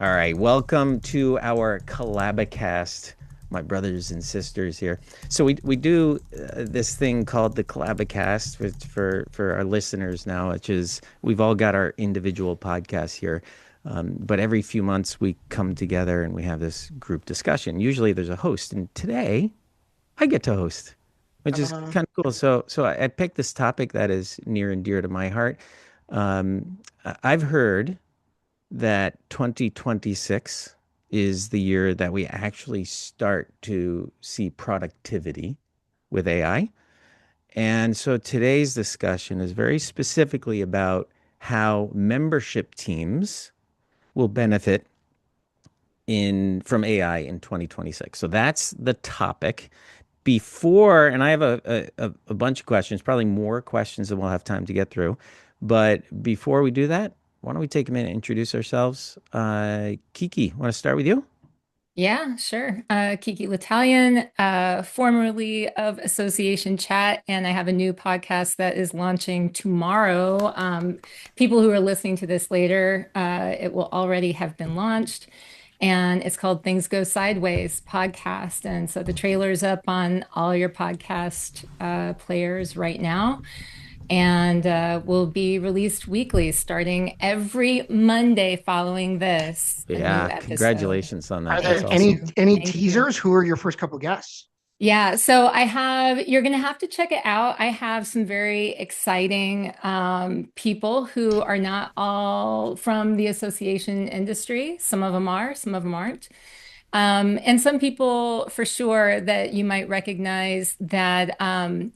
All right, welcome to our Collabicast, my brothers and sisters here. So we do this thing called the Collabicast for our listeners now, which is we've all got our individual podcasts here, but every few months we come together and we have this group discussion. Usually there's a host, and today I get to host, which is Uh, kind of cool. So I picked this topic that is near and dear to my heart. I've heard that 2026 is the year that we actually start to see productivity with AI. And so today's discussion is very specifically about how membership teams will benefit in from AI in 2026. So that's the topic. Before, and I have a bunch of questions, probably more questions than we'll have time to get through. But before we do that, why don't we take a minute and introduce ourselves? Kiki, want to start with you? Yeah, sure. Kiki L'Italian, formerly of Association Chat, and I have a new podcast that is launching tomorrow. People who are listening to this later, it will already have been launched, and it's called Things Go Sideways Podcast. And so the trailer's up on all your podcast players right now and will be released weekly starting every Monday following this, a new Yeah, episode. congratulations on are that. That's there Thank awesome. any you. any Thank you. teasers? Who are your first couple guests? Yeah, so you're going to have to check it out. I have some very exciting people who are not all from the association industry. Some of them are, some of them aren't. And some people for sure that you might recognize that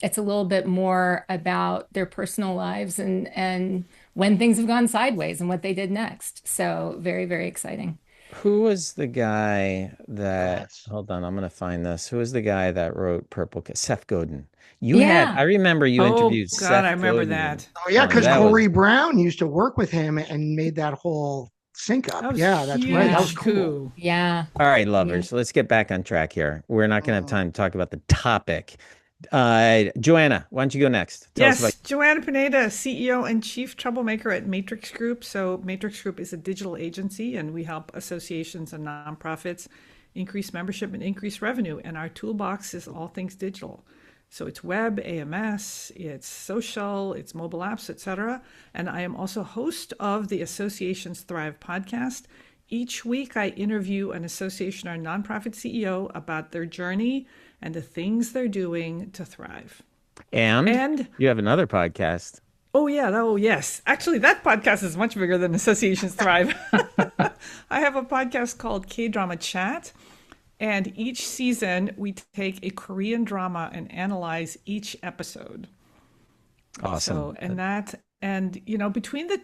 it's a little bit more about their personal lives and when things have gone sideways and what they did next. So very, very exciting. Who was the guy that, Yes. hold on, I'm going to find this. Who was the guy that wrote Seth Godin. Yeah. I remember you Oh interviewed God, I Seth remember Godin that. Oh yeah, on, because that was, Corey Brown used to work with him and made that whole sync up. That was Yeah, that's right. That Yeah. was huge cool. coup. Yeah. all right, Yeah. lovers, let's get back on track here. We're not going to have Uh, time to talk about the topic. Joanna, why don't you go next? Tell us about. Yes, Joanna Pineda, CEO and Chief Troublemaker at Matrix Group. So, Matrix Group is a digital agency, and we help associations and nonprofits increase membership and increase revenue. And our toolbox is all things digital. So, it's web, AMS, it's social, it's mobile apps, etc. And I am also host of the Associations Thrive podcast. Each week, I interview an association or nonprofit CEO about their journey and the things they're doing to thrive. And And you have another podcast. oh yeah, oh yes. Actually, that podcast is much bigger than Associations Thrive. I have a podcast called K Drama Chat, and each season we take a Korean drama and analyze each episode. Awesome. So, and between the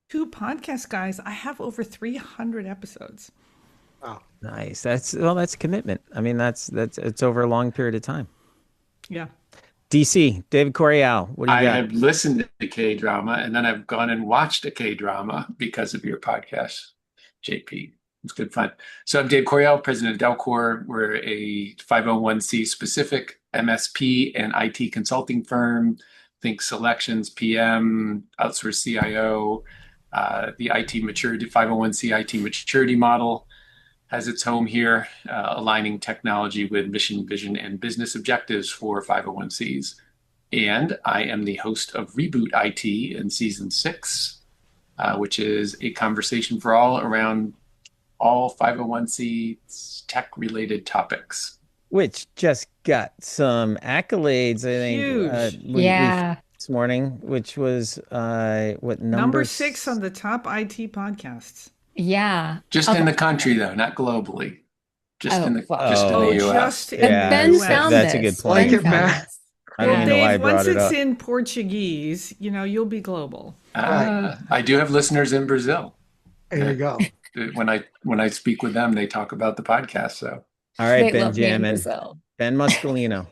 two podcast guys, I have over 300 episodes. wow. Nice. That's commitment. I mean, that's it's over a long period of time. Yeah. DC, David Coreal, what do you I got? have listened to K drama and then I've gone and watched a K drama because of your podcast, JP. It's good fun. So I'm Dave Coryell, president of Delcor. We're a 501c specific MSP and IT consulting firm. Think selections, PM, outsource CIO, the IT maturity, 501c IT maturity model has its home here, aligning technology with mission, vision, and business objectives for 501cs. And I am the host of Reboot IT in season 6, which is a conversation for all around all 501c tech related topics. Which just got some accolades, I think. Huge. We Yeah. this morning, which was what Number 6 on the top IT podcasts. Yeah. Just in Okay. the country, though, not globally. Just in Oh, the well. just in Oh, the Oh, U.S. just in And the yeah, Ben US. found that's a good this. Like point. Ben it found back. this. I don't Well, even Yeah. know why I Dave, once brought it it's up. in Portuguese, you'll be global. Right. I do have listeners in Brazil. There you go. When I speak with them, they talk about the podcast. So All right, They love me in Benjamin, Brazil. Ben Muscolino.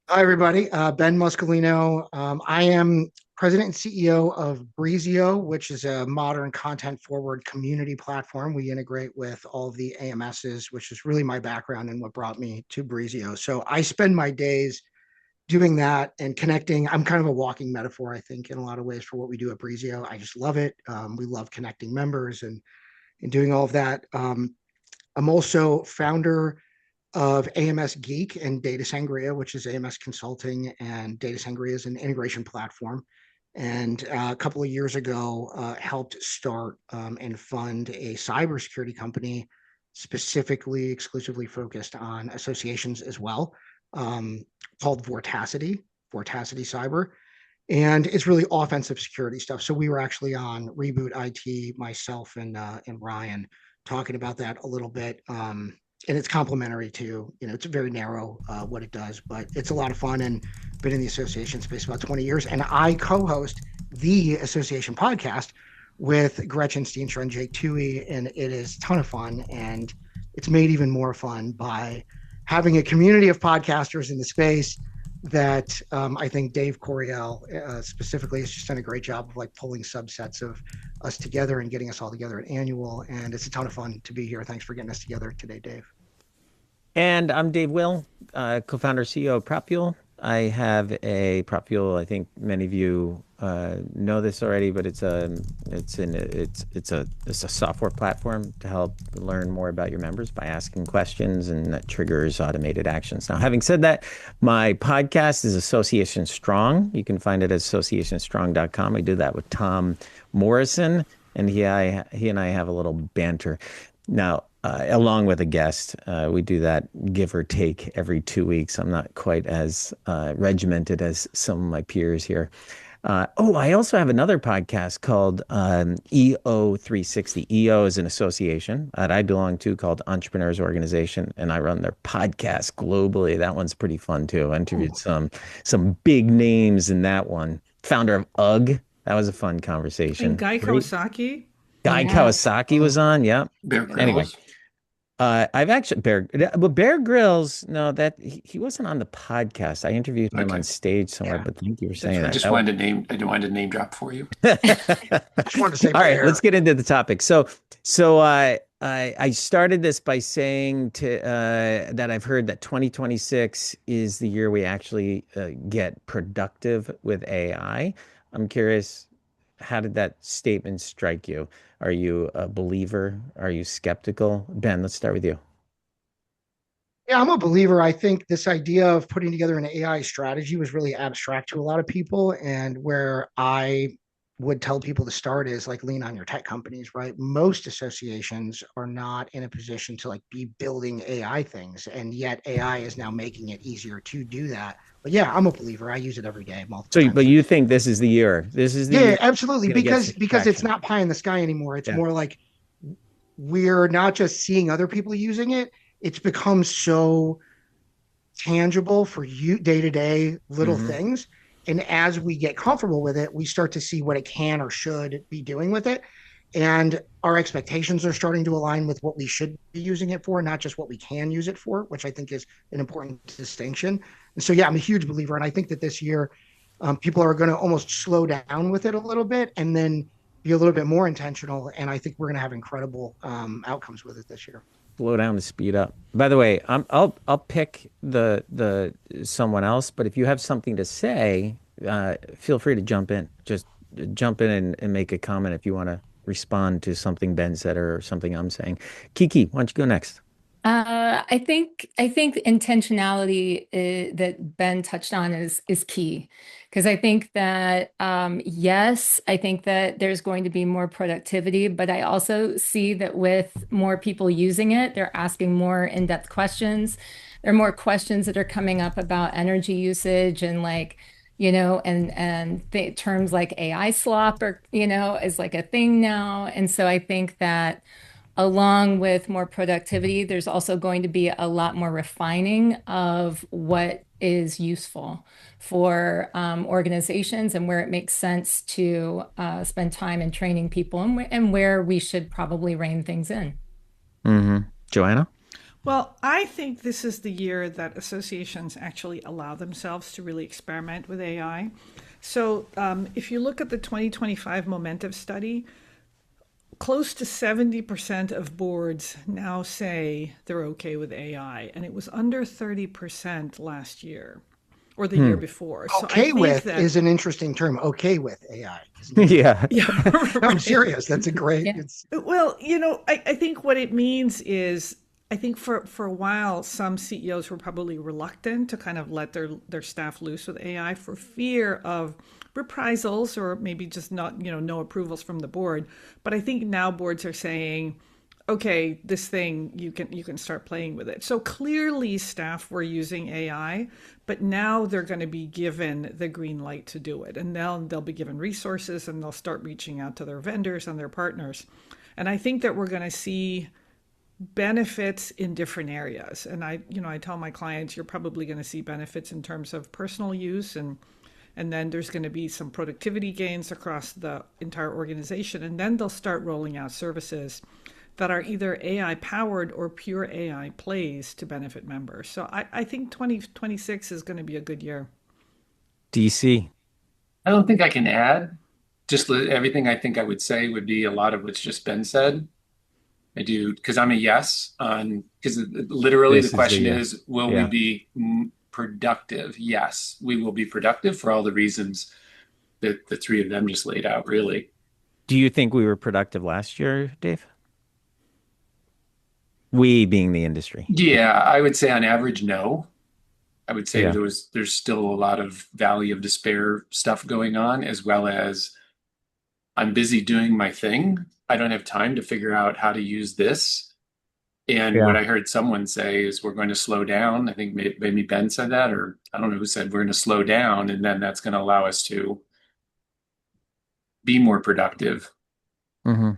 Hi everybody. Ben Muscolino. I am president and CEO of Breezio, which is a modern content forward community platform. We integrate with all of the AMSs, which is really my background and what brought me to Breezio. So I spend my days doing that and connecting. I'm kind of a walking metaphor, I think, in a lot of ways for what we do at Breezio. I just love it. We love connecting members and in doing all of that. I'm also founder of AMS Geek and Data Sangria, which is AMS Consulting, and Data Sangria is an integration platform. And a couple of years ago, helped start and fund a cybersecurity company specifically, exclusively focused on associations as well, called Vortacity Cyber. And it's really offensive security stuff. So we were actually on Reboot IT, myself and Ryan, talking about that a little bit. And it's complementary to, it's very narrow what it does, but it's a lot of fun, and been in the association space about 20 years. And I co-host the association podcast with Gretchen Steenstra and Jake Toohey, and it is a ton of fun. And it's made even more fun by having a community of podcasters in the space that I think Dave Coryell specifically has just done a great job of like pulling subsets of us together and getting us all together at Annual. And it's a ton of fun to be here. Thanks for getting us together today, Dave. And I'm Dave Will, co-founder, CEO of PropFuel. I have a PropFuel. I think many of you know this already, but it's a software platform to help learn more about your members by asking questions, and that triggers automated actions. Now, having said that, my podcast is Association Strong. You can find it at associationstrong.com. I do that with Tom Morrison, and he and I have a little banter. Now, along with a guest, we do that give or take every 2 weeks. I'm not quite as regimented as some of my peers here. I also have another podcast called EO360. EO is an association that I belong to called Entrepreneurs Organization, and I run their podcast globally. That one's pretty fun too. I interviewed some big names in that one. Founder of UGG. That was a fun conversation. And Guy Kawasaki. Guy Kawasaki was on. Yeah. Bear Grylls. Anyway. I've actually Bear Grylls. No, that he wasn't on the podcast. I interviewed him on stage somewhere. But thank you for saying that. I wanted to name drop for you. Just wanted to say. All right, let's get into the topic. So I started this by saying that I've heard that 2026 is the year we actually get productive with AI. I'm curious, how did that statement strike you? Are you a believer? Are you skeptical? Ben, let's start with you. Yeah, I'm a believer. I think this idea of putting together an AI strategy was really abstract to a lot of people. And where I would tell people to start is like lean on your tech companies, right? Most associations are not in a position to like be building AI things. And yet AI is now making it easier to do that. But yeah, I'm a believer. I use it every day. But you think this is the year? This is the year absolutely, because it's not pie in the sky anymore. It's more like we're not just seeing other people using it. It's become so tangible for you day to day little things. And as we get comfortable with it, we start to see what it can or should be doing with it. And our expectations are starting to align with what we should be using it for, not just what we can use it for, which I think is an important distinction. And so, yeah, I'm a huge believer. And I think that this year, people are going to almost slow down with it a little bit and then be a little bit more intentional. And I think we're going to have incredible outcomes with it this year. Slow down to speed up. By the way, I'll pick the someone else, but if you have something to say, feel free to jump in. Just jump in and make a comment if you want to respond to something Ben said or something I'm saying. Kiki, why don't you go next? I think intentionality that Ben touched on is key, because I think that yes, I think that there's going to be more productivity, but I also see that with more people using it, they're asking more in-depth questions. There are more questions that are coming up about energy usage and terms like AI slop is like a thing now. And so I think that along with more productivity, there's also going to be a lot more refining of what is useful for organizations and where it makes sense to spend time in training people and where we should probably rein things in. Joanna? Well, I think this is the year that associations actually allow themselves to really experiment with AI. So if you look at the 2025 Momentive study, close to 70% of boards now say they're okay with AI, and it was under 30% last year. or the year before. So I Okay think with that is an interesting term. Okay with AI. Isn't it? Yeah. yeah, No, I'm right. serious. That's a great. Yeah. It's Well, I think what it means is I think for a while some CEOs were probably reluctant to kind of let their staff loose with AI for fear of reprisals or maybe just not, no approvals from the board. But I think now boards are saying, okay, this thing you can start playing with it. So clearly staff were using AI, but now they're going to be given the green light to do it. And now they'll be given resources and they'll start reaching out to their vendors and their partners. And I think that we're going to see benefits in different areas. And I tell my clients, you're probably going to see benefits in terms of personal use and then there's going to be some productivity gains across the entire organization. And then they'll start rolling out services that are either AI powered or pure AI plays to benefit members. So I think 2026 is going to be a good year. DC. I don't think I can add. Just everything I think I would say would be a lot of what's just been said. I do, because I'm a yes on, because literally This the is the question yes. is, will we Yeah. be productive? Yes, we will be productive for all the reasons that the three of them just laid out, really. Do you think we were productive last year, Dave? We being the industry. Yeah, I would say on average, no. I would say Yeah. there's still a lot of valley of despair stuff going on, as well as I'm busy doing my thing. I don't have time to figure out how to use this. And what Yeah. I heard someone say is we're going to slow down. I think maybe Ben said that, or I don't know who said we're going to slow down, and then that's going to allow us to be more productive. hmm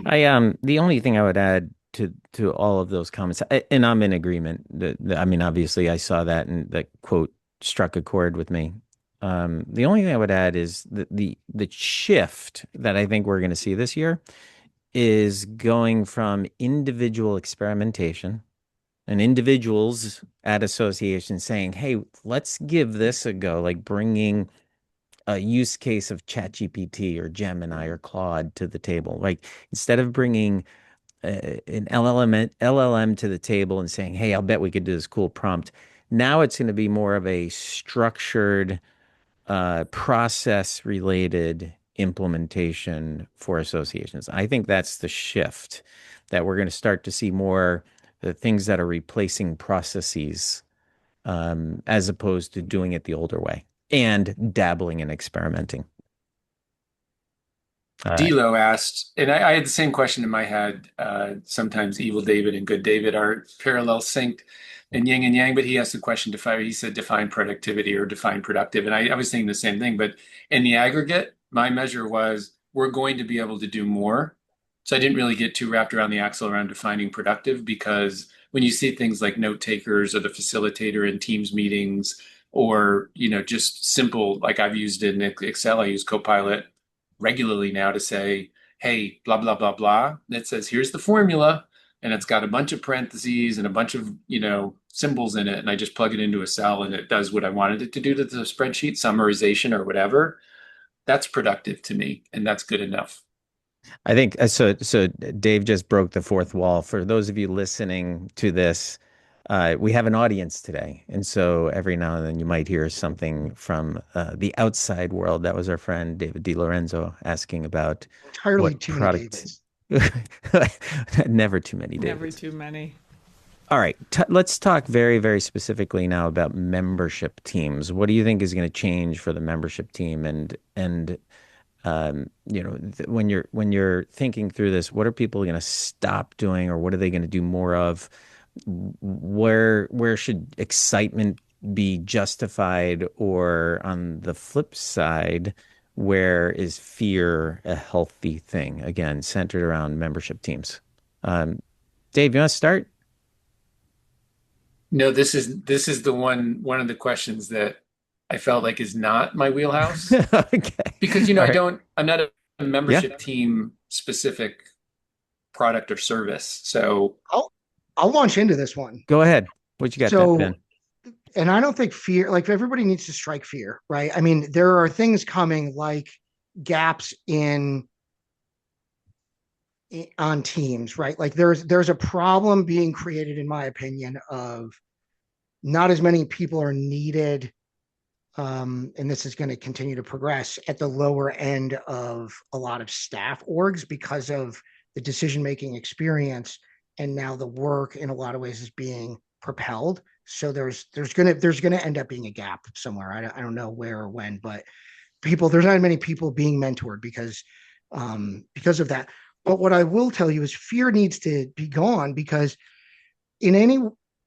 the only thing I would add to all of those comments, and I'm in agreement. I mean, obviously, I saw that and that quote struck a chord with me. The only thing I would add is the shift that I think we're going to see this year is going from individual experimentation and individuals at associations saying, "Hey, let's give this a go," like bringing a use case of ChatGPT or Gemini or Claude to the table. Like instead of bringing an LLM to the table and saying, "Hey, I'll bet we could do this cool prompt." Now it's going to be more of a structured, process-related implementation for associations. I think that's the shift that we're going to start to see more the things that are replacing processes, as opposed to doing it the older way and dabbling and experimenting. D'Lo asked, and I had the same question in my head. Sometimes evil David and good David are parallel synced and yin and yang, but he asked the question, he said define productivity or define productive. And I was thinking the same thing, but in the aggregate, my measure was we're going to be able to do more. So I didn't really get too wrapped around the axle around defining productive, because when you see things like note takers or the facilitator in Teams meetings, or, just simple, like I've used in Excel, I use Copilot regularly now to say, hey, blah, blah, blah, blah. It says, here's the formula. And it's got a bunch of parentheses and a bunch of, symbols in it. And I just plug it into a cell and it does what I wanted it to do to the spreadsheet, summarization or whatever. That's productive to me. And that's good enough. I think so. So Dave just broke the fourth wall. For those of you listening to this, we have an audience today, and so every now and then you might hear something from the outside world. That was our friend David DiLorenzo asking about entirely what too product. many Davids. Never too many Never Davids. too many. All right, let's talk very, very specifically now about membership teams. What do you think is going to change for the membership team? And when you're thinking through this, what are people going to stop doing, or what are they going to do more of? Where should excitement be justified, or on the flip side, where is fear a healthy thing? Again, centered around membership teams. Dave, you want to start? No, this is the one of the questions that I felt like is not my wheelhouse. Okay. Because, All right. I'm not a Yeah. membership team specific product or service. So I'll launch into this one. Go ahead. What you got, Ben? And I don't think fear, like everybody needs to strike fear, right? I mean, there are things coming like gaps on teams, right? Like there's a problem being created, in my opinion, of not as many people are needed and this is going to continue to progress at the lower end of a lot of staff orgs because of the decision-making experience. And now the work in a lot of ways is being propelled. So there's gonna end up being a gap somewhere. I don't know where or when, but there's not many people being mentored because of that. But what I will tell you is fear needs to be gone, because in any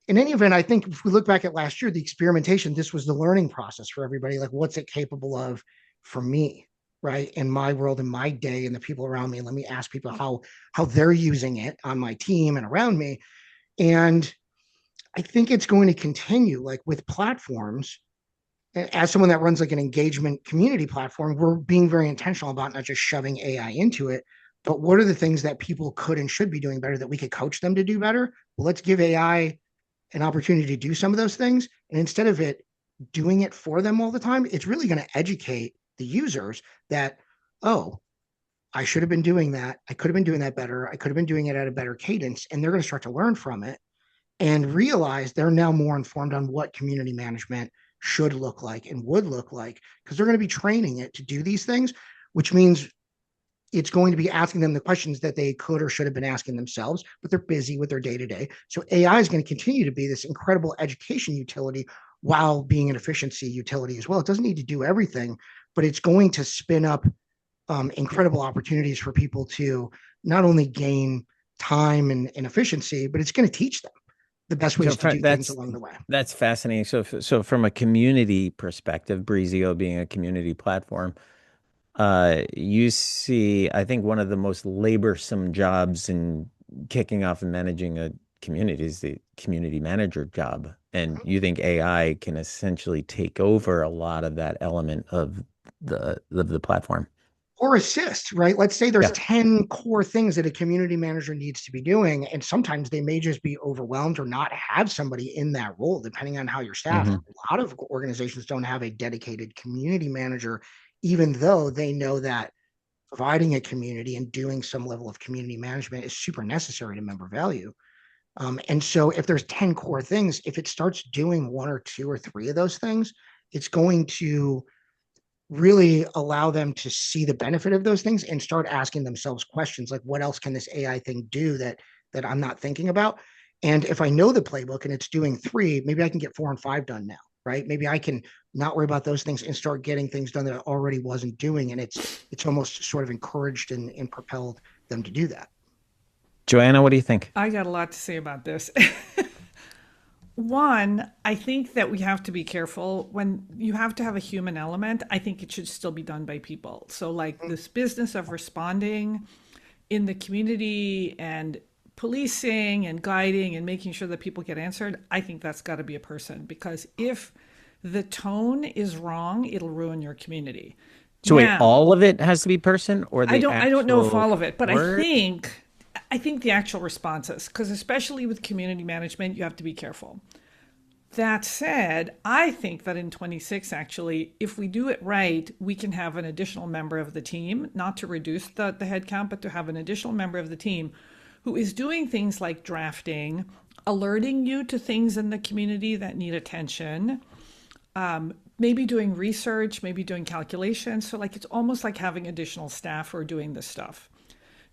event, I think if we look back at last year, the experimentation, this was the learning process for everybody. Like, what's it capable of for me, right? In my world, in my day, and the people around me. Let me ask people how they're using it on my team and around me. And I think it's going to continue, like with platforms. As someone that runs like an engagement community platform, we're being very intentional about not just shoving AI into it, but what are the things that people could and should be doing better that we could coach them to do better? Well, let's give AI an opportunity to do some of those things. And instead of it doing it for them all the time, it's really going to educate the users that, oh, I should have been doing that. I could have been doing that better. I could have been doing it at a better cadence. And they're going to start to learn from it and realize they're now more informed on what community management should look like and would look like, because they're going to be training it to do these things, which means it's going to be asking them the questions that they could or should have been asking themselves, but they're busy with their day-to-day. So AI is going to continue to be this incredible education utility while being an efficiency utility as well. It doesn't need to do everything, but it's going to spin up incredible opportunities for people to not only gain time and efficiency, but it's going to teach them the best ways to do things along the way. That's fascinating. So from a community perspective, Breezio being a community platform, you see, I think one of the most laborsome jobs in kicking off and managing a community is the community manager job. And you think AI can essentially take over a lot of that element of the platform. Or assist, right? Let's say there's 10 core things that a community manager needs to be doing. And sometimes they may just be overwhelmed or not have somebody in that role, depending on how you're staffed. A lot of organizations don't have a dedicated community manager, even though they know that providing a community and doing some level of community management is super necessary to member value. And so if there's 10 core things, if it starts doing one or two or three of those things, it's going to really allow them to see the benefit of those things and start asking themselves questions like, what else can this AI thing do that I'm not thinking about? And if I know the playbook and it's doing 3, maybe I can get 4 and 5 done now, right? Maybe I can not worry about those things and start getting things done that I already wasn't doing. And it's almost sort of encouraged and propelled them to do that. Joanna, what do you think? I got a lot to say about this. One, I think that we have to be careful when you have to have a human element. I think it should still be done by people. So like this business of responding in the community and policing and guiding and making sure that people get answered, I think that's got to be a person, because if the tone is wrong, it'll ruin your community. So wait, all of it has to be person, or I don't know if all of it, but I think the actual responses, because especially with community management, you have to be careful. That said, I think that in 26, actually, if we do it right, we can have an additional member of the team, not to reduce the head count, but to have an additional member of the team who is doing things like drafting, alerting you to things in the community that need attention, maybe doing research, maybe doing calculations. So like it's almost like having additional staff who are doing this stuff.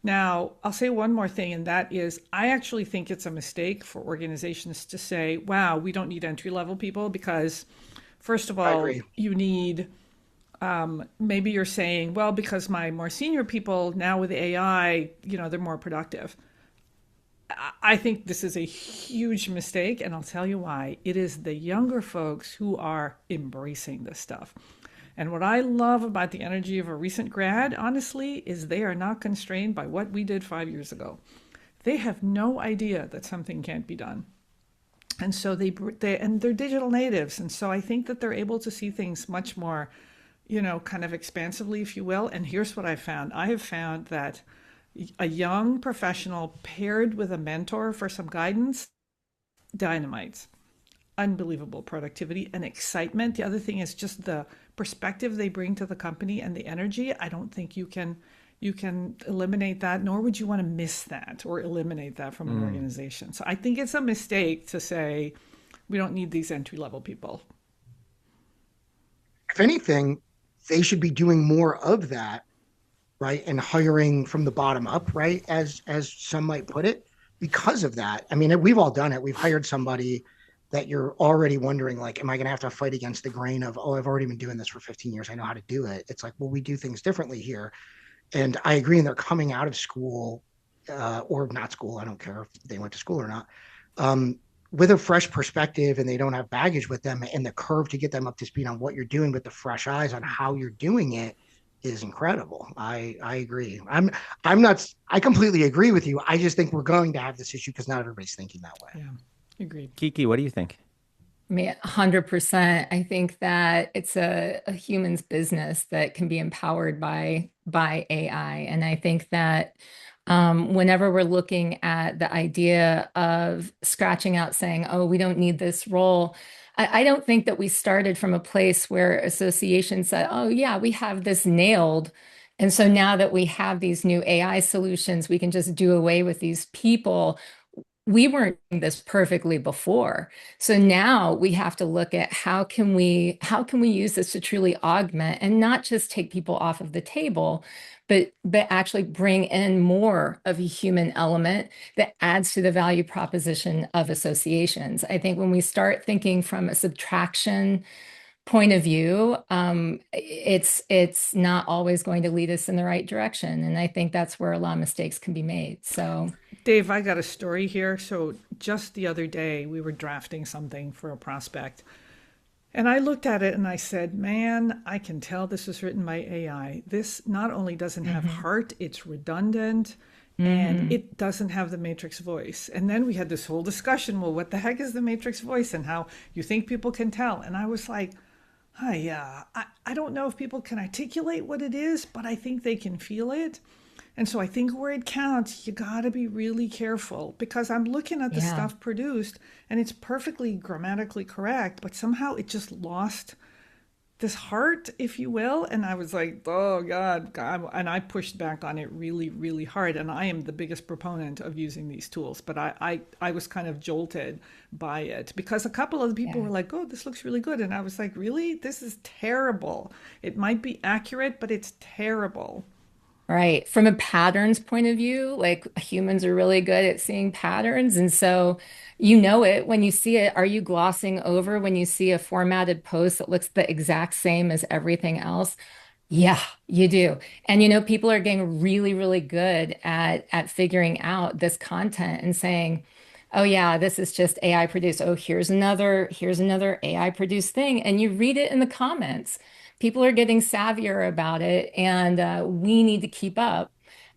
Now, I'll say one more thing, and that is I actually think it's a mistake for organizations to say, wow, we don't need entry-level people, because first of all, you need, maybe you're saying, well, because my more senior people now with AI, they're more productive. I think this is a huge mistake, and I'll tell you why. It is the younger folks who are embracing this stuff. And what I love about the energy of a recent grad, honestly, is they are not constrained by what we did 5 years ago. They have no idea that something can't be done. And so they're digital natives. And so I think that they're able to see things much more, kind of expansively, if you will. And here's what I found. I have found that a young professional paired with a mentor for some guidance, dynamites. Unbelievable productivity and excitement. The other thing is just the perspective they bring to the company and the energy. I don't think you can eliminate that, nor would you want to miss that or eliminate that from an organization. So I think it's a mistake to say we don't need these entry-level people. if anything, they should be doing more of that, right? And hiring from the bottom up, right? As some might put it, because of that. I mean, we've all done it. We've hired somebody that you're already wondering, like, am I going to have to fight against the grain of, oh, I've already been doing this for 15 years. I know how to do it. It's like, well, we do things differently here. And I agree. And they're coming out of school or not school. I don't care if they went to school or not. With a fresh perspective, and they don't have baggage with them, and the curve to get them up to speed on what you're doing with the fresh eyes on how you're doing it is incredible. I agree. I'm not. I completely agree with you. I just think we're going to have this issue because not everybody's thinking that way. Yeah, agreed. Kiki, what do you think? I mean, 100%. I think that it's a human's business that can be empowered by AI. And I think that whenever we're looking at the idea of scratching out saying, oh, we don't need this role, I don't think that we started from a place where associations said, oh, yeah, we have this nailed. And so now that we have these new AI solutions, we can just do away with these people. We weren't doing this perfectly before. So now we have to look at how can we use this to truly augment and not just take people off of the table, but actually bring in more of a human element that adds to the value proposition of associations. I think when we start thinking from a subtraction point of view, it's not always going to lead us in the right direction. And I think that's where a lot of mistakes can be made. So Dave, I got a story here. So just the other day, we were drafting something for a prospect. And I looked at it and I said, man, I can tell this was written by AI. This not only doesn't have heart, it's redundant. And it doesn't have the Matrix voice. And then we had this whole discussion, well, what the heck is the Matrix voice and how you think people can tell? And I was like, I don't know if people can articulate what it is, but I think they can feel it. And so I think where it counts, you got to be really careful because I'm looking at the stuff produced and it's perfectly grammatically correct, but somehow it just lost this heart, if you will. And I was like, oh God. And I pushed back on it really, really hard. And I am the biggest proponent of using these tools, but I was kind of jolted by it because a couple of the people were like, oh, this looks really good. And I was like, really? This is terrible. It might be accurate, but it's terrible. right. From a patterns point of view, like humans are really good at seeing patterns. And so you know it when you see it. Are you glossing over when you see a formatted post that looks the exact same as everything else? Yeah, you do. And people are getting really, really good at figuring out this content and saying, oh yeah, this is just AI produced. Oh, here's another AI produced thing. And you read it in the comments. People are getting savvier about it, and we need to keep up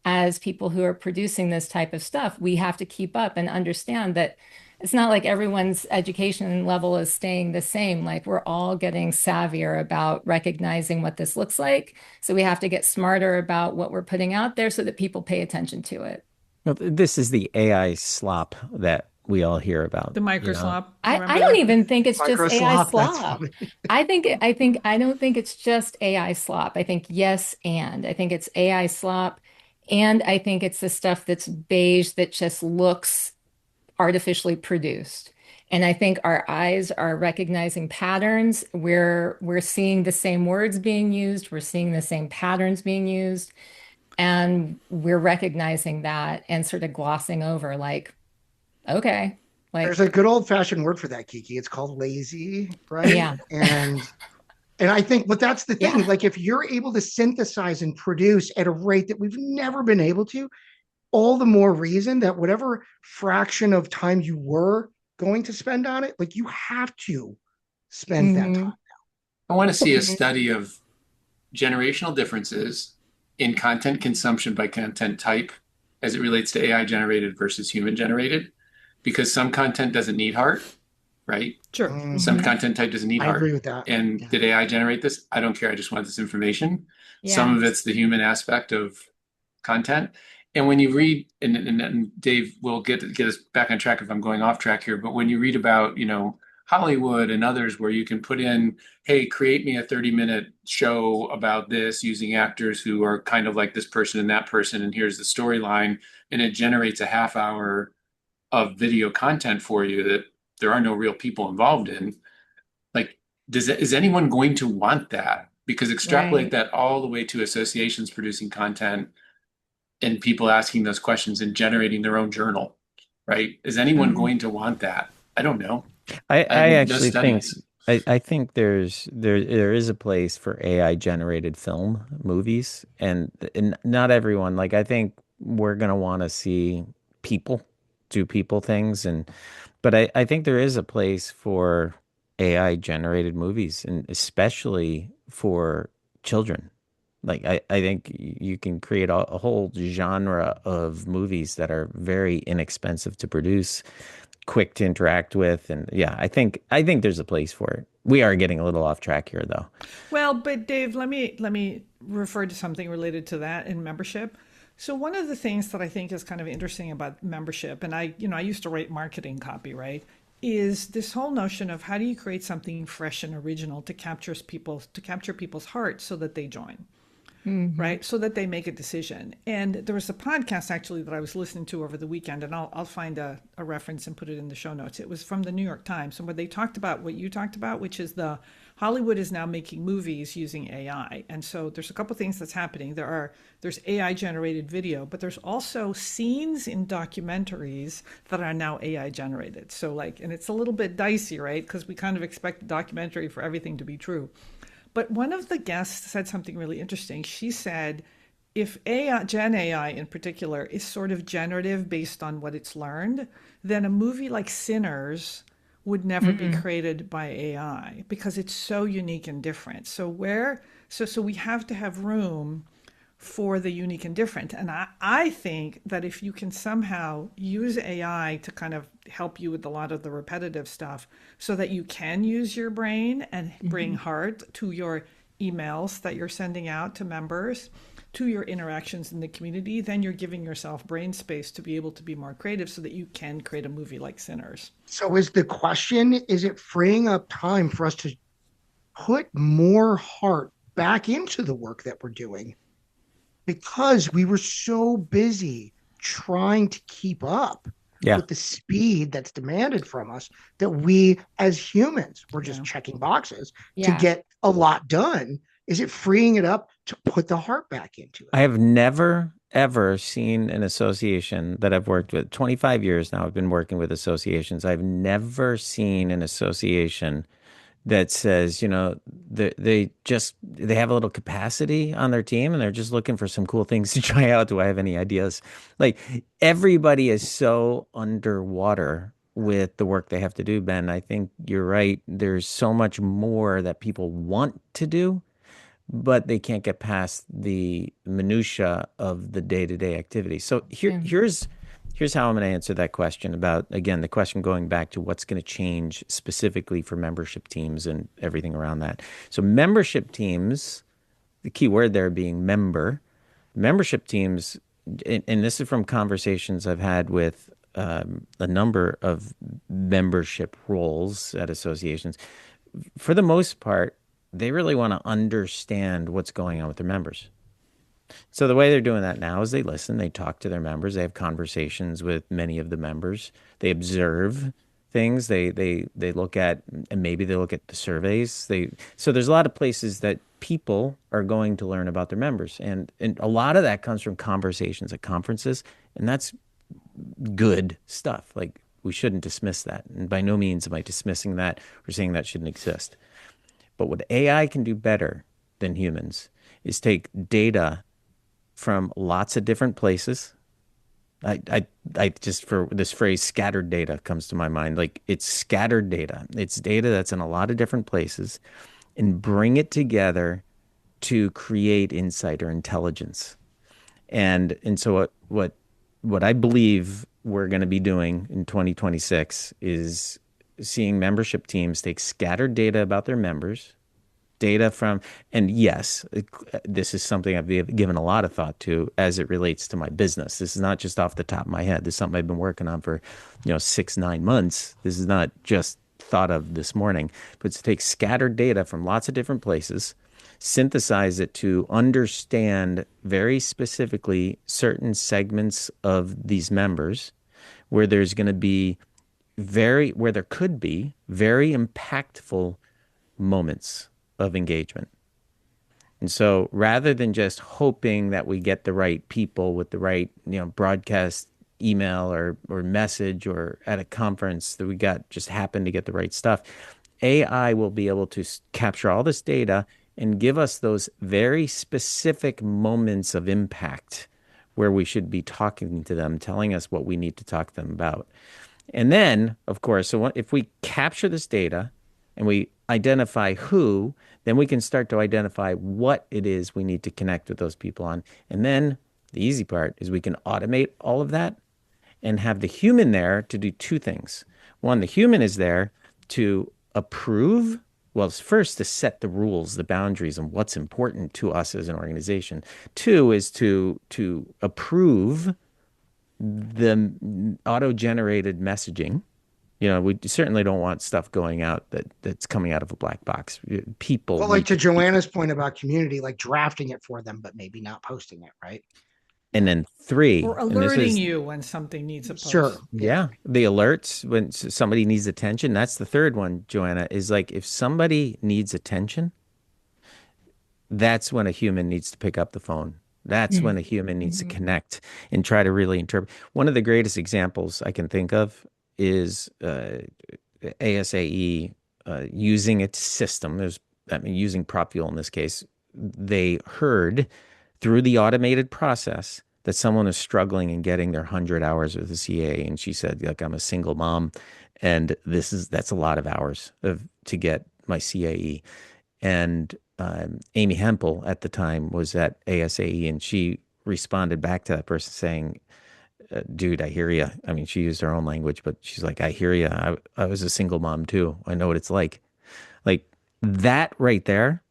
as people who are producing this type of stuff. We have to keep up and understand that it's not like everyone's education level is staying the same. Like we're all getting savvier about recognizing what this looks like. So we have to get smarter about what we're putting out there so that people pay attention to it. Well, this is the AI slop that we all hear about. The microslop. I don't even think it's just AI Microslop, that's slop. funny. I don't think it's just AI slop. I think yes, and I think it's AI slop, and I think it's the stuff that's beige that just looks artificially produced. And I think our eyes are recognizing patterns. We're seeing the same words being used, we're seeing the same patterns being used, and we're recognizing that and sort of glossing over like, okay, like There's a good old fashioned word for that, Kiki. It's called lazy, right? yeah, And I think, but that's the thing. yeah. Like, if you're able to synthesize and produce at a rate that we've never been able to, all the more reason that whatever fraction of time you were going to spend on it, like you have to spend that Mhm. time. I want to see a Mhm. study of generational differences in content consumption by content type as it relates to AI generated versus human generated, because some content doesn't need heart, right? Sure. Some Mhm. content type doesn't need I heart. agree with that. And Yeah. did AI generate this? I don't care. I just want this information. Some Yeah. of it's the human aspect of content. And when you read, and Dave will get us back on track if I'm going off track here, but when you read about, Hollywood and others where you can put in, hey, create me a 30-minute show about this using actors who are kind of like this person and that person, and here's the storyline, and it generates a half hour of video content for you that there are no real people involved in. Like is anyone going to want that? Because extrapolate Right. that all the way to associations producing content and people asking those questions and generating their own journal, right? Is anyone Mhm. going to want that? I don't know. I No actually think studies. I think there is a place for AI generated film movies, and not everyone, like, I think we're gonna want to see people do people things, but I think there is a place for AI generated movies, and especially for children. Like, I think you can create a whole genre of movies that are very inexpensive to produce, quick to interact with, and yeah, I think there's a place for it. We are getting a little off track here, though. Well, but Dave, let me refer to something related to that in membership. So one of the things that I think is kind of interesting about membership, and I used to write marketing copy, right? Is this whole notion of how do you create something fresh and original to capture people's hearts so that they join, Mhm. right? So that they make a decision. And there was a podcast actually that I was listening to over the weekend, and I'll find a reference and put it in the show notes. It was from the New York Times, and where they talked about what you talked about, which is the Hollywood is now making movies using AI. And so there's a couple things that's happening. There's AI generated video, but there's also scenes in documentaries that are now AI generated. So like, and it's a little bit dicey, right? Because we kind of expect a documentary for everything to be true. But one of the guests said something really interesting. She said, if AI, Gen AI in particular, is sort of generative based on what it's learned, then a movie like Sinners would never be Mhm. created by AI because it's so unique and different. So we have to have room for the unique and different. And I think that if you can somehow use AI to kind of help you with a lot of the repetitive stuff so that you can use your brain and bring Mhm. heart to your emails that you're sending out to members, to your interactions in the community, then you're giving yourself brain space to be able to be more creative so that you can create a movie like Sinners. So is the question, is it freeing up time for us to put more heart back into the work that we're doing because we were so busy trying to keep up Yeah. with the speed that's demanded from us that we as humans were just Yeah. checking boxes to Yeah. get a lot done? Is it freeing it up to put the heart back into it? I have never ever seen an association that I've worked with. 25 years now I've been working with associations. I've never seen an association that says, they have a little capacity on their team and they're just looking for some cool things to try out. Do I have any ideas? Like, everybody is so underwater with the work they have to do, Ben. I think you're right. There's so much more that people want to do, but they can't get past the minutia of the day-to-day activity. So Yeah. here's how I'm going to answer that question about, again, the question going back to what's going to change specifically for membership teams and everything around that. So membership teams, the key word there being membership teams, and this is from conversations I've had with a number of membership roles at associations. For the most part, they really want to understand what's going on with their members. So the way they're doing that now is they listen, they talk to their members, they have conversations with many of the members, they observe things, they look at, and maybe they look at the surveys. So there's a lot of places that people are going to learn about their members, and a lot of that comes from conversations at conferences, and that's good stuff. Like, we shouldn't dismiss that, and by no means am I dismissing that or saying that shouldn't exist. But what AI can do better than humans is take data from lots of different places. I just, for this phrase, scattered data comes to my mind. Like, it's scattered data. It's data that's in a lot of different places, and bring it together to create insight or intelligence. And so what I believe we're going to be doing in 2026 is seeing membership teams take scattered data about their members, data from, and yes, this is something I've given a lot of thought to as it relates to my business. This is not just off the top of my head. This is something I've been working on for, 6, 9 months. This is not just thought of this morning, but to take scattered data from lots of different places, synthesize it to understand very specifically certain segments of these members where there could be very impactful moments of engagement. And so rather than just hoping that we get the right people with the right, broadcast email or message or at a conference that we got just happened to get the right stuff, AI will be able to capture all this data and give us those very specific moments of impact where we should be talking to them, telling us what we need to talk to them about. And then, of course, so if we capture this data and we identify who, then we can start to identify what it is we need to connect with those people on. And then the easy part is we can automate all of that and have the human there to do two things. One, the human is there to approve. Well, it's first to set the rules, the boundaries, and what's important to us as an organization. Two is to approve the auto-generated messaging. We certainly don't want stuff going out that's coming out of a black box. People. Well, like to Joanna's point about community, like drafting it for them, but maybe not posting it, right? And then three, or alerting you when something needs a post. Sure. Yeah, the alerts when somebody needs attention. That's the third one, Joanna, is like if somebody needs attention, that's when a human needs to pick up the phone. That's when a human needs to connect and try to really interpret. One of the greatest examples I can think of is ASAE using its system. Using PropFuel in this case. They heard through the automated process that someone is struggling and getting their 100 hours with the CA. And she said, look, I'm a single mom, and that's a lot of hours to get my CAE. And Amy Hempel at the time was at ASAE, and she responded back to that person saying, dude, I hear you. I mean, she used her own language, but she's like, I hear you. I was a single mom too. I know what it's like. Like that right there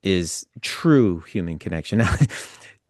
is true human connection. Now,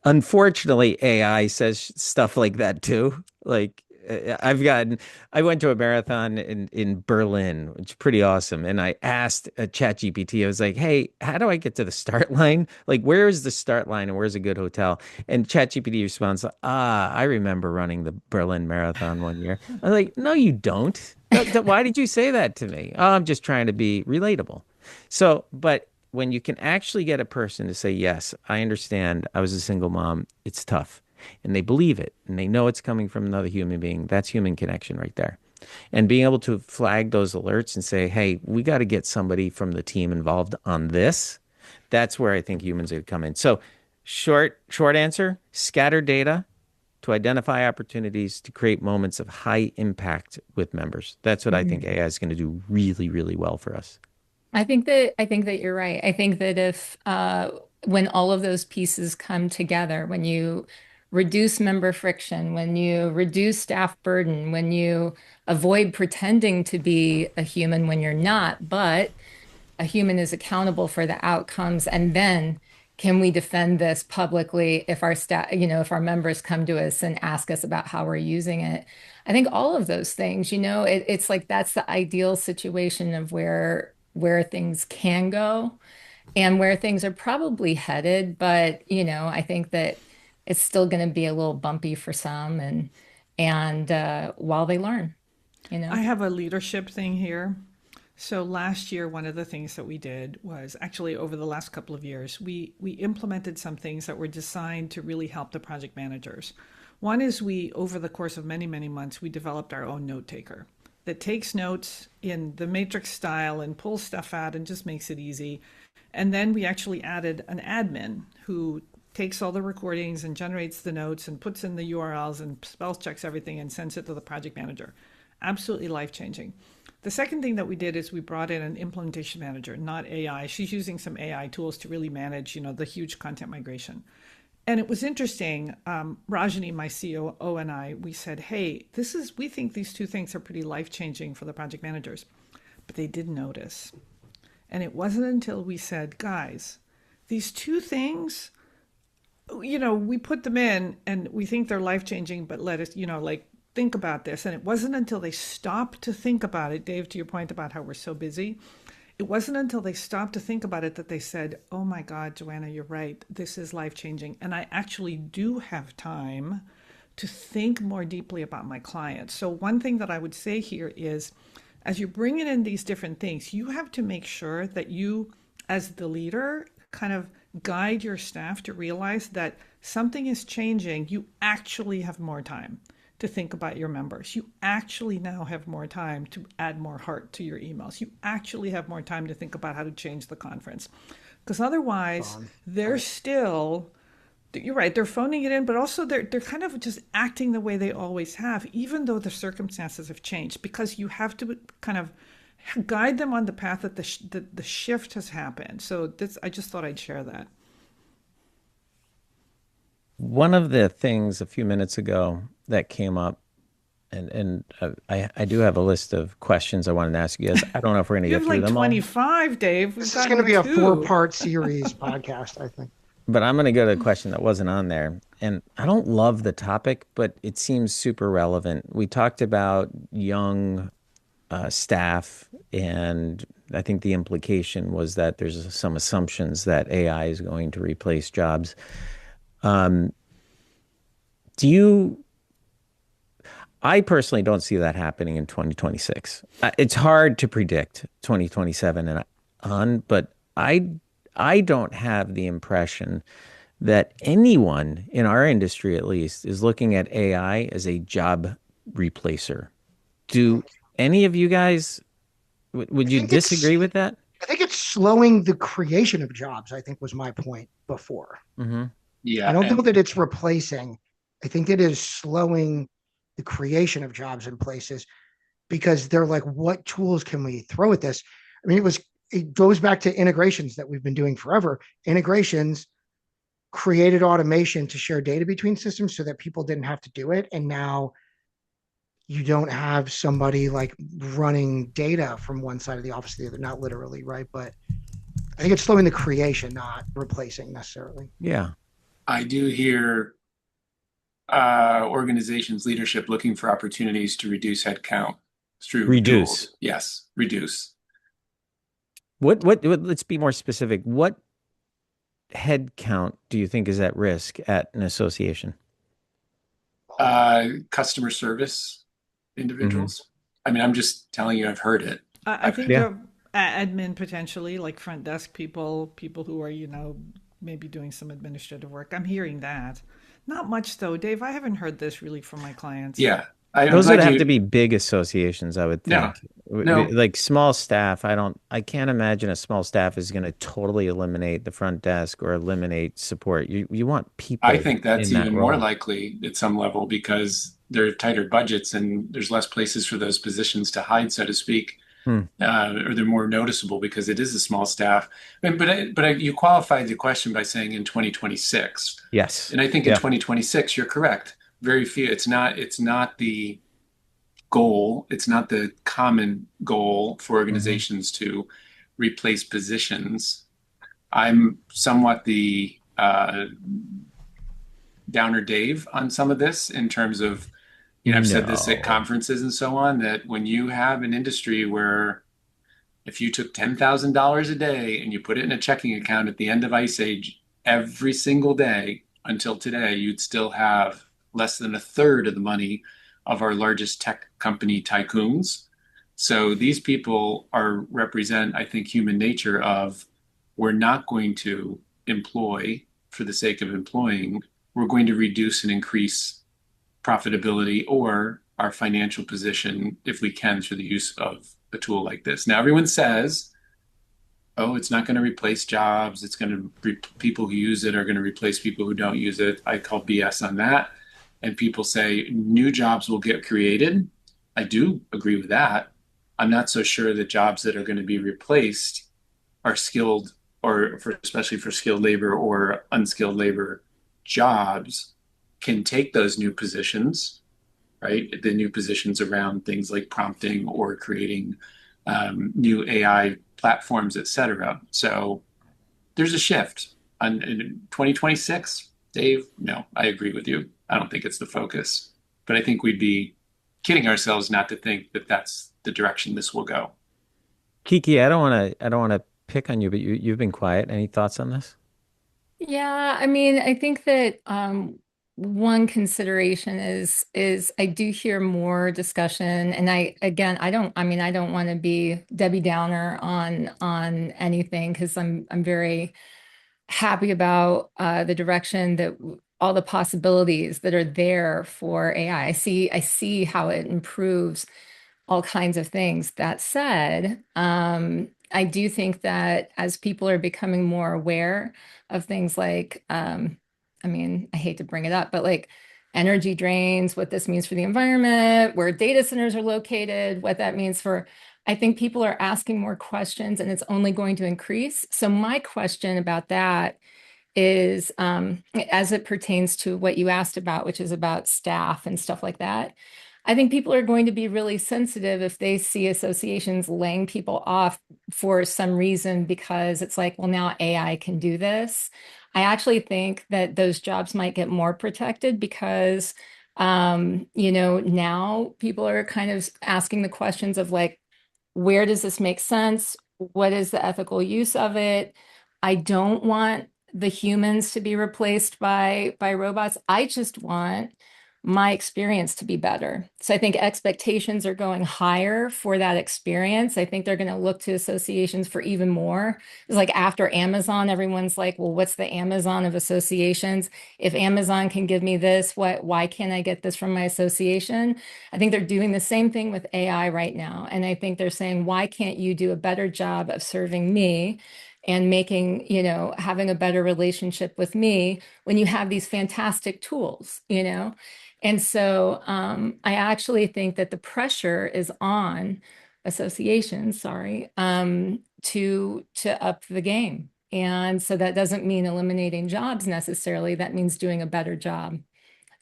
unfortunately, AI says stuff like that too. Like I went to a marathon in Berlin, which is pretty awesome. And I asked ChatGPT, I was like, hey, how do I get to the start line? Like, where is the start line and where's a good hotel? And ChatGPT responds, I remember running the Berlin Marathon one year. I was like, no, you don't. Why did you say that to me? Oh, I'm just trying to be relatable. So, but when you can actually get a person to say, yes, I understand, I was a single mom, it's tough. And they believe it, and they know it's coming from another human being. That's human connection right there. And being able to flag those alerts and say, hey, we got to get somebody from the team involved on this. That's where I think humans would come in. So short answer, scatter data to identify opportunities to create moments of high impact with members. That's what I think AI is going to do really, really well for us. I think that you're right. I think that if when all of those pieces come together, when you reduce member friction, when you reduce staff burden, when you avoid pretending to be a human when you're not, but a human is accountable for the outcomes, and then can we defend this publicly if our staff, if our members come to us and ask us about how we're using it? I think all of those things, it's like that's the ideal situation of where things can go and where things are probably headed. But, I think that it's still going to be a little bumpy for some and while they learn, I have a leadership thing here. So last year, one of the things that we did was actually over the last couple of years, we implemented some things that were designed to really help the project managers. One is over the course of many, many months, we developed our own note taker that takes notes in the matrix style and pulls stuff out and just makes it easy. And then we actually added an admin who takes all the recordings and generates the notes and puts in the URLs and spell checks everything and sends it to the project manager. Absolutely life-changing. The second thing that we did is we brought in an implementation manager, not AI. She's using some AI tools to really manage, the huge content migration. And it was interesting. Rajani, my COO, and I, we said, hey, we think these two things are pretty life-changing for the project managers. But they didn't notice. And it wasn't until we said, guys, these two things, we put them in and we think they're life-changing, but let us, think about this. And it wasn't until they stopped to think about it, Dave, to your point about how we're so busy, it wasn't until they stopped to think about it that they said, oh my God, Joanna, you're right. This is life-changing. And I actually do have time to think more deeply about my clients. So one thing that I would say here is, as you're bringing in these different things, you have to make sure that you, as the leader, kind of guide your staff to realize that something is changing. You actually have more time to think about your members. You actually now have more time to add more heart to your emails. You actually have more time to think about how to change the conference. Because otherwise, they're still, you're right, they're phoning it in, but also they're kind of just acting the way they always have, even though the circumstances have changed, because you have to kind of guide them on the path that the shift has happened. So I just thought I'd share that. One of the things a few minutes ago that came up, and I do have a list of questions I wanted to ask you guys. I don't know if we're going to You get have through like them all, 25, Dave. We've This is gotten going to be a two. 4-part series podcast, I think. but I'm going to go to a question that wasn't on there. And I don't love the topic, but it seems super relevant. We talked about young staff, and I think the implication was that there's some assumptions that AI is going to replace jobs. Do you I personally don't see that happening in 2026. It's hard to predict 2027 and on, but I don't have the impression that anyone in our industry, at least, is looking at AI as a job replacer. Do any of you guys, would I you think it's disagree with that? I think it's slowing the creation of jobs, I think was my point before. Mm-hmm. Yeah, I don't and think that it's replacing. I think it is slowing the creation of jobs in places because they're like, what tools can we throw at this? I mean, it goes back to integrations that we've been doing forever. Integrations created automation to share data between systems so that people didn't have to do it. And now you don't have somebody like running data from one side of the office to the other, not literally, right? But I think it's slowing the creation, not replacing necessarily. Yeah. I do hear organizations leadership looking for opportunities to reduce headcount through Reduce. tools. Yes, reduce. Let's be more specific. What head count do you think is at risk at an association? Customer service individuals. I mean, I'm just telling you, I've heard it. I think Yeah. admin potentially, like front desk people who are, maybe doing some administrative work. I'm hearing that. Not much though, Dave. I haven't heard this really from my clients. Yeah, I'm Those would glad have you. to be big associations, I would No, think. no. Like small staff, I can't imagine a small staff is going to totally eliminate the front desk or eliminate support. You want people I think that's in that even more role. likely at some level because there are tighter budgets and there's less places for those positions to hide, so to speak, Hmm. or they're more noticeable because it is a small staff. But you qualified the question by saying in 2026, Yes. and I think in Yeah. 2026 you're correct. Very few. It's not the goal. It's not the common goal for Hmm. organizations to replace positions. I'm somewhat the downer Dave on some of this in terms of, I've said this at No. conferences and so on, that when you have an industry where if you took $10,000 a day and you put it in a checking account at the end of Ice Age every single day until today, you'd still have less than a third of the money of our largest tech company tycoons. So these people represent, I think, human nature of we're not going to employ for the sake of employing. We're going to reduce and increase profitability or our financial position if we can through the use of a tool like this. Now, everyone says, oh, it's not going to replace jobs. It's going to, people who use it are going to replace people who don't use it. I call BS on that. And people say new jobs will get created. I do agree with that. I'm not so sure that jobs that are going to be replaced are skilled especially for skilled labor or unskilled labor jobs can take those new positions, right? The new positions around things like prompting or creating new AI platforms, et cetera. So there's a shift. In 2026, Dave, no, I agree with you. I don't think it's the focus, but I think we'd be kidding ourselves not to think that that's the direction this will go. Kiki, I don't want to pick on you, but you've been quiet. Any thoughts on this? Yeah, I mean, I think that one consideration is I do hear more discussion, and I don't want to be Debbie Downer on anything because I'm very happy about the direction that all the possibilities that are there for AI. I see how it improves all kinds of things. That said, I do think that as people are becoming more aware of things like, I hate to bring it up, but like energy drains, what this means for the environment, where data centers are located, what that means for, I think people are asking more questions and it's only going to increase. So my question about that is, as it pertains to what you asked about, which is about staff and stuff like that. I think people are going to be really sensitive if they see associations laying people off for some reason because it's like, well, now AI can do this. I actually think that those jobs might get more protected because, now people are kind of asking the questions of like, where does this make sense? What is the ethical use of it? I don't want the humans to be replaced by robots. I just want my experience to be better. So I think expectations are going higher for that experience. I think they're going to look to associations for even more. It's like after Amazon, everyone's like, well, what's the Amazon of associations? If Amazon can give me this, why can't I get this from my association? I think they're doing the same thing with AI right now. And I think they're saying, why can't you do a better job of serving me and making, having a better relationship with me when you have these fantastic tools? And so I actually think that the pressure is on associations, sorry, to up the game. And so that doesn't mean eliminating jobs necessarily. That means doing a better job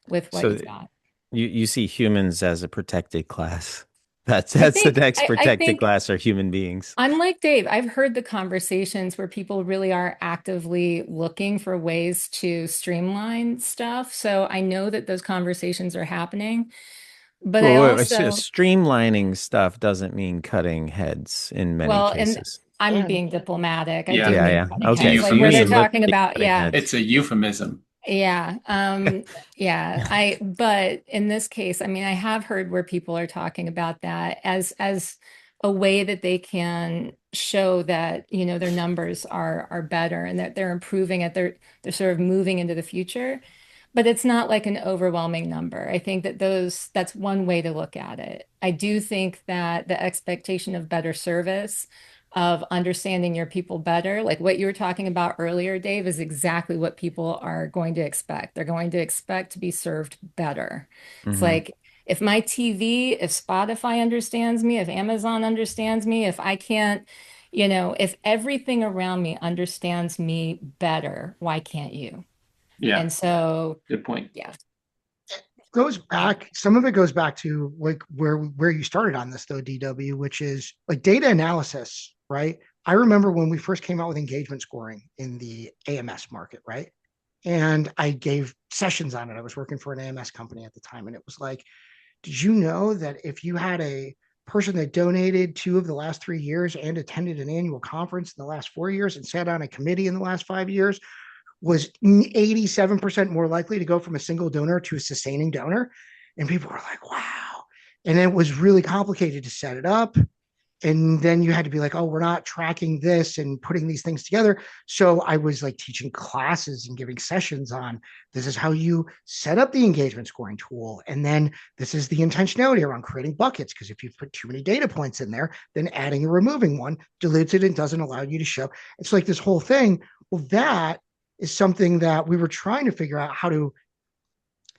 with what So you've got. you see humans as a protected class. That's I the think next I protected think class are human beings. I'm like Dave. I've heard the conversations where people really are actively looking for ways to streamline stuff. So I know that those conversations are happening. But I also, Streamlining stuff doesn't mean cutting heads in many well, and cases. I'm And being diplomatic. I Yeah, do Yeah, mean yeah. cutting it's a Okay. heads, So like you where they're mean euphemism. talking literally about, cutting yeah, heads. It's a euphemism. yeah, yeah. But in this case, I have heard where people are talking about that as a way that they can show that, their numbers are better and that they're improving it. They're sort of moving into the future, but it's not like an overwhelming number. I think that that's one way to look at it. I do think that the expectation of better service, of understanding your people better, like what you were talking about earlier, Dave, is exactly what people are going to expect. They're going to expect to be served better. It's Hmm. like if my TV, if Spotify understands me, if Amazon understands me, if I can't, if everything around me understands me better, why can't you? Yeah, And so, good point. yeah. goes back, some of it goes back to like where you started on this though, DW, which is like data analysis, right? I remember when we first came out with engagement scoring in the AMS market, right? And I gave sessions on it. I was working for an AMS company at the time, and it was like, did you know that if you had a person that donated 2 of the last 3 years and attended an annual conference in the last 4 years and sat on a committee in the last 5 years, was 87% more likely to go from a single donor to a sustaining donor? And people were like, wow. And it was really complicated to set it up. And then you had to be like, oh, we're not tracking this and putting these things together. So I was like teaching classes and giving sessions on this is how you set up the engagement scoring tool. And then this is the intentionality around creating buckets. Because if you put too many data points in there, then adding or removing one dilutes it and doesn't allow you to show. It's like this whole thing. Well, that is something that we were trying to figure out how to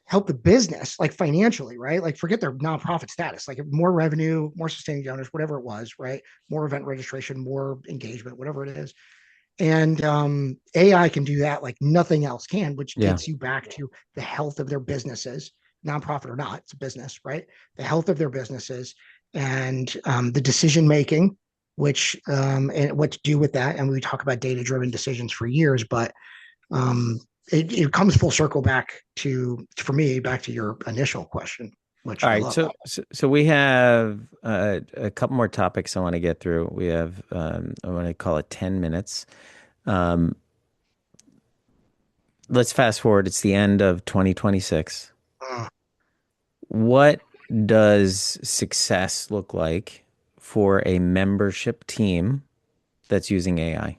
help the business, like financially, right? Like forget their nonprofit status, like more revenue, more sustaining donors, whatever it was, right? More event registration, more engagement, whatever it is. And AI can do that like nothing else can, which Yeah. gets you back to the health of their businesses, nonprofit or not, it's a business, right? The health of their businesses and the decision making, which and what to do with that. And we talk about data driven decisions for years, but um, it comes full circle back to, for me, back to your initial question, which All I right. love. So we have a couple more topics I want to get through. We have I want to call it 10 minutes. Um, let's fast forward. It's the end of 2026. Uh, What does success look like for a membership team that's using AI?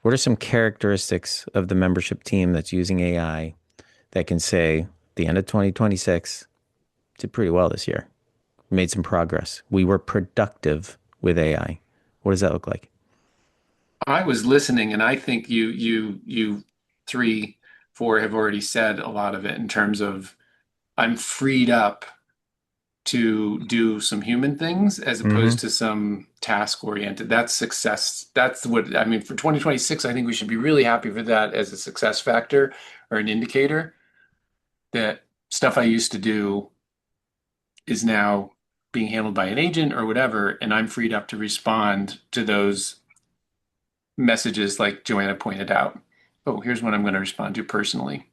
What are some characteristics of the membership team that's using AI that can say, at the end of 2026, did pretty well this year, made some progress. We were productive with AI. What does that look like? I was listening, and I think you three, four have already said a lot of it in terms of I'm freed up to do some human things as Mm-hmm. opposed to some task oriented. That's success. That's what I mean for 2026. I think we should be really happy for that as a success factor or an indicator that stuff I used to do is now being handled by an agent or whatever, and I'm freed up to respond to those messages like Joanna pointed out. Oh, here's what I'm going to respond to personally.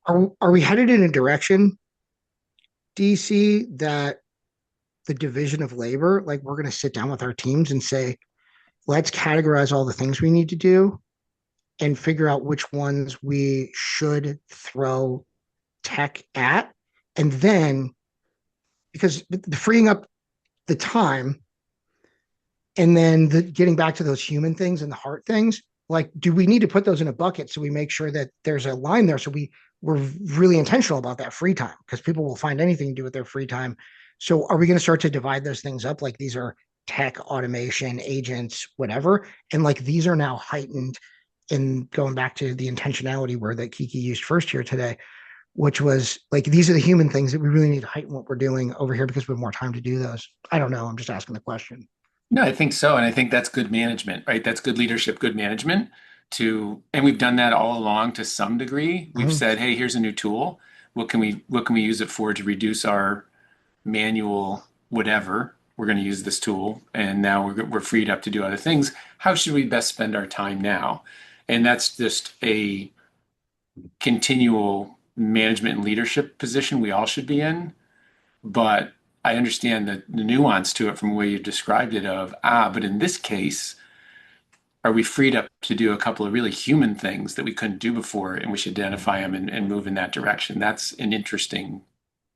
are we headed in a direction, DC, that the division of labor, like we're going to sit down with our teams and say, let's categorize all the things we need to do and figure out which ones we should throw tech at. And then, because the freeing up the time and then getting back to those human things and the heart things, like, do we need to put those in a bucket so we make sure that there's a line there so we're really intentional about that free time, because people will find anything to do with their free time. So are we going to start to divide those things up, like these are tech, automation, agents, whatever, and like these are now heightened? And going back to the intentionality word that Kiki used first here today, which was like, these are the human things that we really need to heighten what we're doing over here because we have more time to do those. I don't know, I'm just asking the question. No, I think so. And I think that's good management, right? That's good leadership, good management and we've done that all along to some degree. We've Mhm. said, hey, here's a new tool. What can we use it for to reduce our manual whatever? We're going to use this tool, and now we're freed up to do other things. How should we best spend our time now? And that's just a continual management and leadership position we all should be in. But I understand the nuance to it from the way you described it but in this case, are we freed up to do a couple of really human things that we couldn't do before, and we should identify them and move in that direction? That's an interesting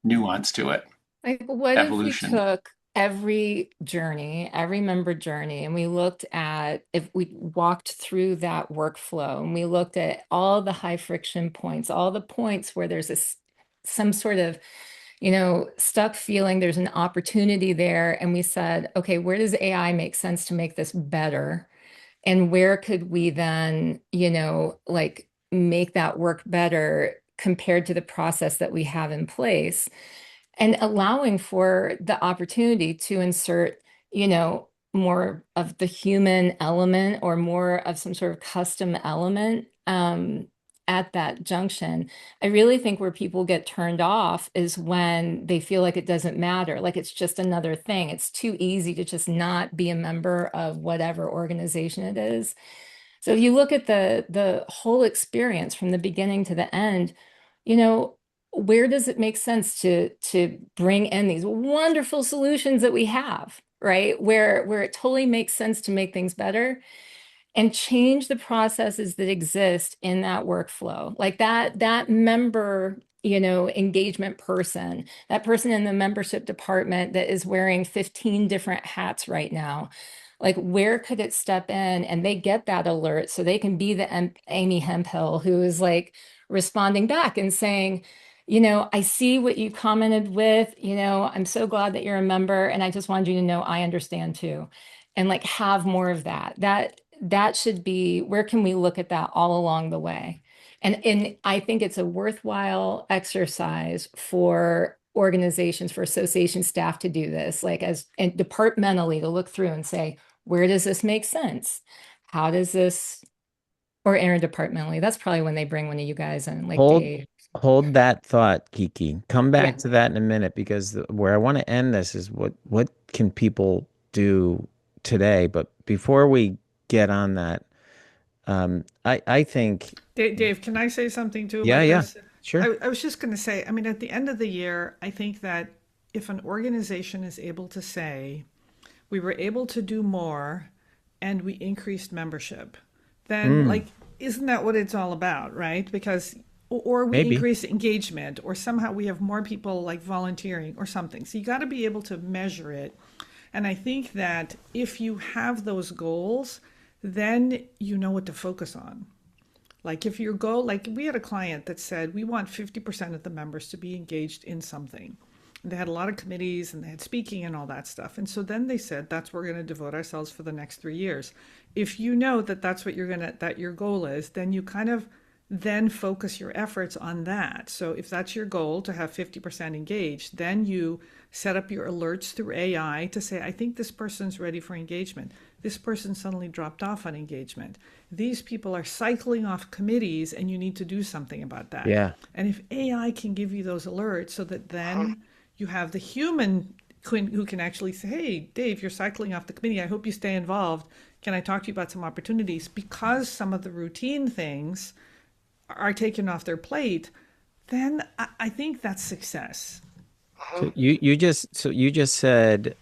nuance to it. Like, what if we Evolution. took every journey, every member journey, and we looked at if we walked through that workflow and we looked at all the high friction points, all the points where there's some sort of, stuck feeling, there's an opportunity there, and we said, okay, where does AI make sense to make this better? And where could we then, like make that work better compared to the process that we have in place? And allowing for the opportunity to insert, more of the human element or more of some sort of custom element at that junction. I really think where people get turned off is when they feel like it doesn't matter, like it's just another thing. It's too easy to just not be a member of whatever organization it is. So if you look at the whole experience from the beginning to the end, you know, where does it make sense to bring in these wonderful solutions that we have, right? Where it totally makes sense to make things better and change the processes that exist in that workflow. Like that member, engagement person, that person in the membership department that is wearing 15 different hats right now. Like, where could it step in and they get that alert so they can be the Amy Hemphill who is like responding back and saying, I see what you commented with, I'm so glad that you're a member, and I just wanted you to know I understand too. And like have more of that. That should be, where can we look at that all along the way? And I think it's a worthwhile exercise for organizations, for association staff to do this, like and departmentally to look through and say, where does this make sense? How does this, or interdepartmentally? That's probably when they bring one of you guys in, like Hold Dave. hold that thought, Kiki. Come back Yeah. to that in a minute because where I want to end this is what can people do today? But before we get on that, I think Dave, can I say something too yeah, about yeah, this? sure. I was just going to say, I mean, at the end of the year, I think that if an organization is able to say, we were able to do more and we increased membership, then Mm, like isn't that what it's all about, right? Because or we Maybe. increase engagement, or somehow we have more people like volunteering or something. So you got to be able to measure it. And I think that if you have those goals, then you know what to focus on. Like if your goal, like we had a client that said, we want 50% of the members to be engaged in something. And they had a lot of committees and they had speaking and all that stuff. And so then they said, that's where we're going to devote ourselves for the next 3 years. If you know that that's what that your goal is, then you kind of then focus your efforts on that. So if that's your goal to have 50% engaged, then you set up your alerts through AI to say, I think this person's ready for engagement. This person suddenly dropped off on engagement. These people are cycling off committees and you need to do something about that. Yeah. And if AI can give you those alerts so that then you have the human who can actually say, hey, Dave, you're cycling off the committee. I hope you stay involved. Can I talk to you about some opportunities? Because some of the routine things are taken off their plate, then I think that's success. So you just said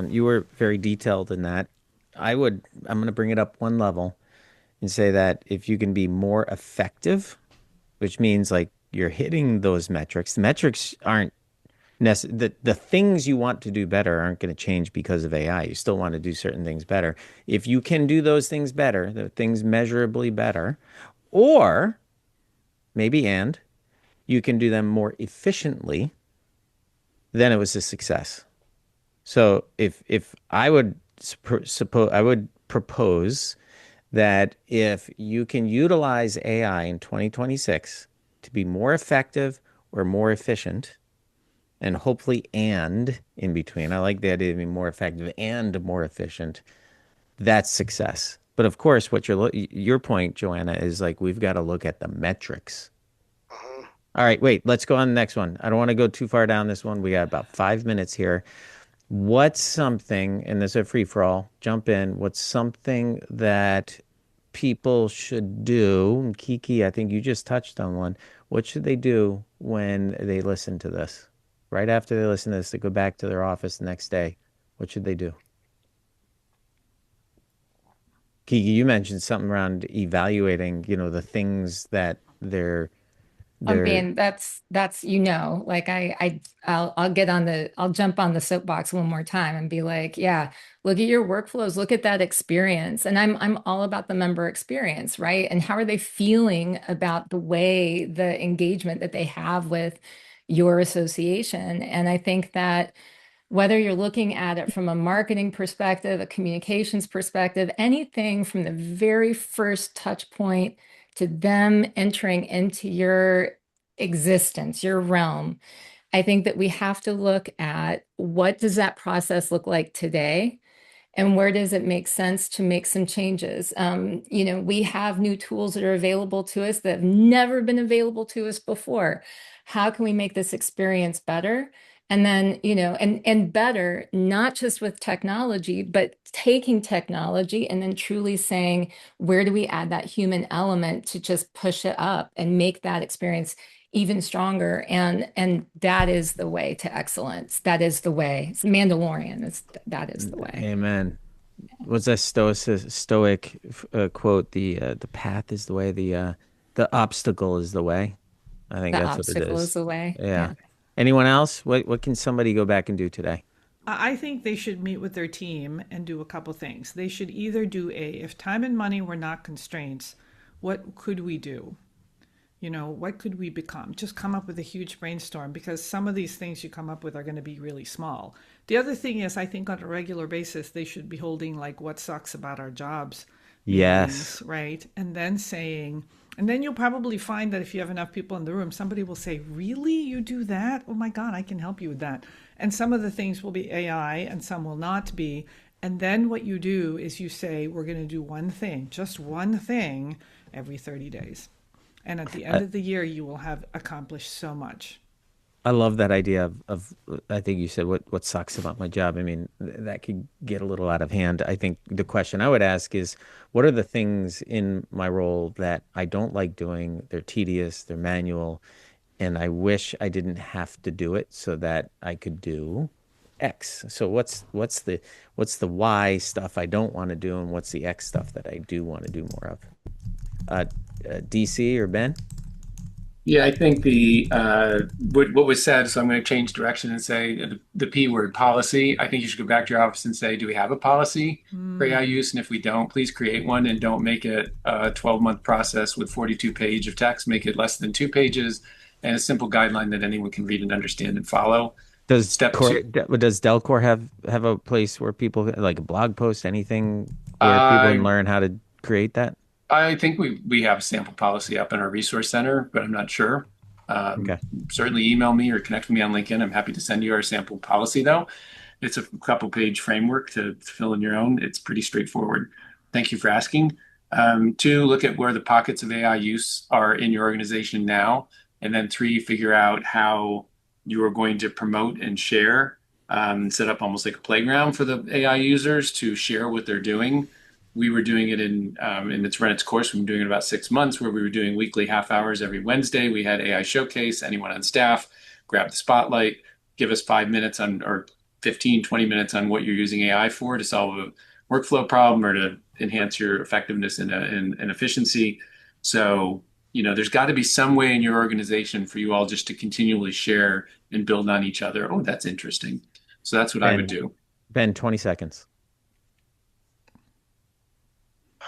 you were very detailed in that. I'm going to bring it up one level and say that if you can be more effective, which means like you're hitting those metrics, the metrics aren't the things you want to do better aren't going to change because of AI. You still want to do certain things better. If you can do those things better, the things measurably better, or maybe you can do them more efficiently, then it was a success. So if I would suppose I would propose that if you can utilize AI in 2026 to be more effective or more efficient, and hopefully and in between, I like the idea of being more effective and more efficient, that's success. But of course, your point, Joanna, is like we've got to look at the metrics. All right, wait, let's go on the next one. I don't want to go too far down this one. We got about 5 minutes here. What's something, and this is a free for all, jump in. What's something that people should do? And Kiki, I think you just touched on one. What should they do when they listen to this? Right after they listen to this, they go back to their office the next day. What should they do? Kiki, you mentioned something around evaluating, the things that they're I'm they're being that's like I'll jump on the soapbox one more time and be like, yeah, look at your workflows, look at that experience. And I'm all about the member experience, right? And how are they feeling about the way the engagement that they have with your association? And I think that whether you're looking at it from a marketing perspective, a communications perspective, anything from the very first touch point to them entering into your existence, your realm, I think that we have to look at what does that process look like today? And where does it make sense to make some changes? We have new tools that are available to us that have never been available to us before. How can we make this experience better? And then, and better, not just with technology, but taking technology and then truly saying, where do we add that human element to just push it up and make that experience even stronger? And that is the way to excellence. That is the way. It's Mandalorian. That is the way. Amen. What's that stoic quote? The path is the way. The obstacle is the way. I think The that's what it obstacle is is. the way. Yeah. Yeah. Anyone else? What can somebody go back and do today? I think they should meet with their team and do a couple things. They should either do if time and money were not constraints, what could we do? What could we become? Just come up with a huge brainstorm, because some of these things you come up with are going to be really small. The other thing is, I think on a regular basis, they should be holding like what sucks about our jobs Yes. meetings, right? And then you'll probably find that if you have enough people in the room, somebody will say, really? You do that? Oh my God, I can help you with that. And some of the things will be AI and some will not be. And then what you do is you say, we're going to do one thing, just one thing every 30 days. And at the end of the year, you will have accomplished so much. I love that idea of I think you said what sucks about my job. I mean, that could get a little out of hand. I think the question I would ask is, what are the things in my role that I don't like doing? They're tedious, they're manual, and I wish I didn't have to do it so that I could do X. So what's the Y stuff I don't want to do, and what's the X stuff that I do want to do more of? DC or Ben? Yeah, I think what was said, so I'm going to change direction and say the P word, policy. I think you should go back to your office and say, do we have a policy for AI use? And if we don't, please create one, and don't make it a 12-month process with 42 pages of text. Make it less than 2 pages and a simple guideline that anyone can read and understand and follow. Does Step Core, two. does Delcore have a place where people, like a blog post, anything where people can learn how to create that? I think we have a sample policy up in our resource center, but I'm not sure. Okay. Certainly email me or connect with me on LinkedIn. I'm happy to send you our sample policy, though. It's a couple page framework to fill in your own. It's pretty straightforward. Thank you for asking. 2, look at where the pockets of AI use are in your organization now. And then 3, figure out how you are going to promote and share, set up almost like a playground for the AI users to share what they're doing. We were doing it and it's run its course. We've been doing it about 6 months, where we were doing weekly half hours every Wednesday. We had AI showcase. Anyone on staff, grab the spotlight, give us 5 minutes or 15, 20 minutes on what you're using AI for to solve a workflow problem or to enhance your effectiveness and efficiency. So, there's got to be some way in your organization for you all just to continually share and build on each other. Oh, that's interesting. So that's what I would do. Ben, 20 seconds. I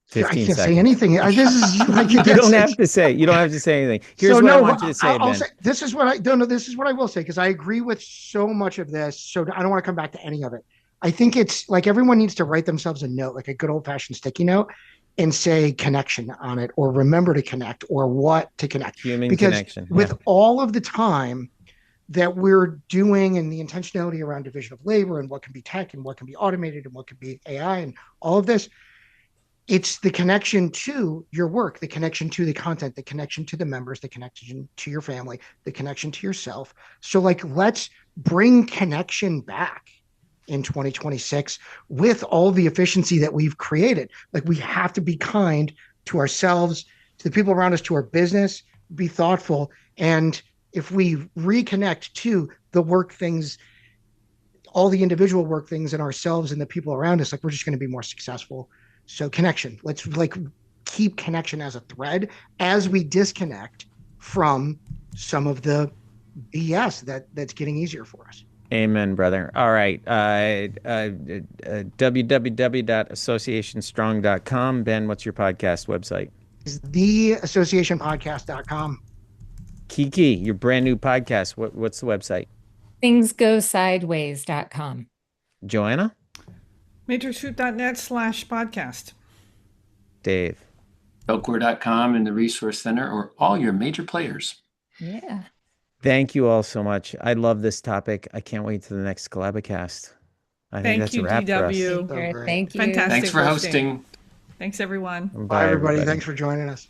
15 can't say seconds. anything. This is like You don't have to say. You don't have to say anything. Here's so what I no, want you to say, I'll Ben. say this is what I don't know. This is what I will say, because I agree with so much of this. So I don't want to come back to any of it. I think it's like everyone needs to write themselves a note, like a good old fashioned sticky note, and say connection on it, or remember to connect, or what to connect. Human because connection. with Yeah. all of the time that we're doing and the intentionality around division of labor and what can be tech and what can be automated and what can be AI and all of this, it's the connection to your work, the connection to the content, the connection to the members, the connection to your family, the connection to yourself. So let's bring connection back in 2026 with all the efficiency that we've created. Like, we have to be kind to ourselves, to the people around us, to our business, be thoughtful. And if we reconnect to the work things, all the individual work things in ourselves and the people around us, we're just going to be more successful. So connection, let's keep connection as a thread as we disconnect from some of the BS that's getting easier for us. Amen, brother. All right. www.associationstrong.com. Ben, what's your podcast website? Is theassociationpodcast.com. Kiki, your brand new podcast. What's the website? thingsgosideways.com. Joanna? matrixgroup.net/podcast. Dave? Delcore.com and the Resource Center, or all your major players. Yeah. Thank you all so much. I love this topic. I can't wait to the next Collabicast. I think that's a wrap for us. DW. So great. Thank you. Fantastic. Thanks for hosting. Thanks, everyone. Bye, everybody. Thanks for joining us.